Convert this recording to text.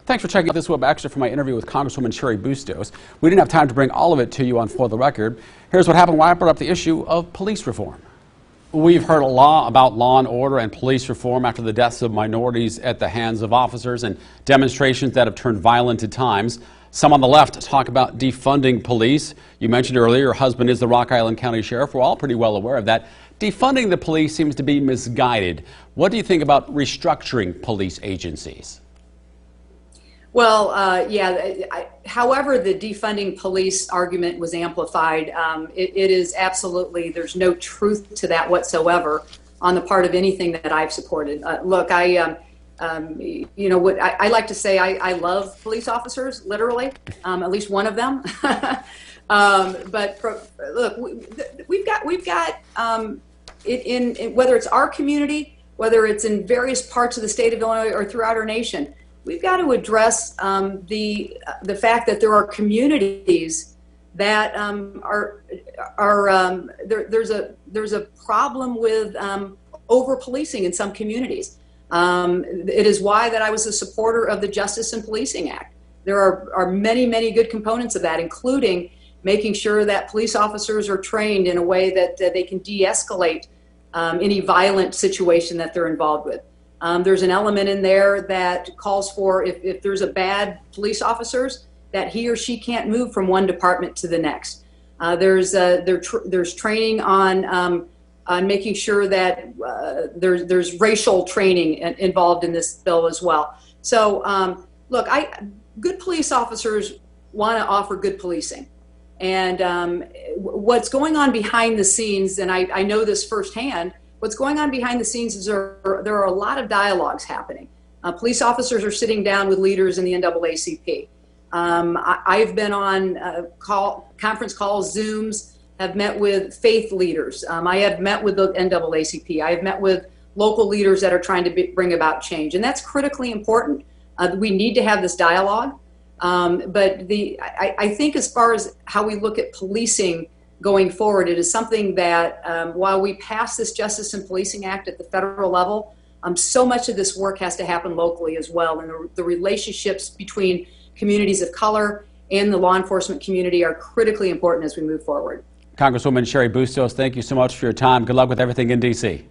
Thanks for checking out this web extra from my interview with Congresswoman Cheri Bustos. We didn't have time to bring all of it to you on For the Record. Here's what happened when I brought up the issue of police reform. We've heard a lot about law and order and police reform after the deaths of minorities at the hands of officers and demonstrations that have turned violent at times. Some on the left talk about defunding police. You mentioned earlier your husband is the Rock Island County Sheriff. We're all pretty well aware of that. Defunding the police seems to be misguided. What do you think about restructuring police agencies? Well, however the defunding police argument was amplified, it is absolutely, there's no truth to that whatsoever on the part of anything that I've supported. Look, I like to say I love police officers, literally, at least one of them. Look, we've got in whether it's our community, whether it's in various parts of the state of Illinois or throughout our nation, we've got to address the fact that there are communities that there's a problem with over-policing in some communities. It is why that I was a supporter of the Justice and Policing Act. There are many good components of that, including making sure that police officers are trained in a way that they can de-escalate any violent situation that they're involved with. There's an element in there that calls for if there's a bad police officers, that he or she can't move from one department to the next. There's training on making sure that there's racial training involved in this bill as well. So look, good police officers want to offer good policing. And what's going on behind the scenes, and I know this firsthand, what's going on behind the scenes is there are a lot of dialogues happening. Police officers are sitting down with leaders in the NAACP. I've been on conference calls, Zooms, have met with faith leaders. I have met with the NAACP. I have met with local leaders that are trying to bring about change. And that's critically important. We need to have this dialogue. I think as far as how we look at policing going forward, it is something that while we pass this Justice and Policing Act at the federal level, so much of this work has to happen locally as well. And the relationships between communities of color and the law enforcement community are critically important as we move forward. Congresswoman Cheri Bustos, thank you so much for your time. Good luck with everything in D.C.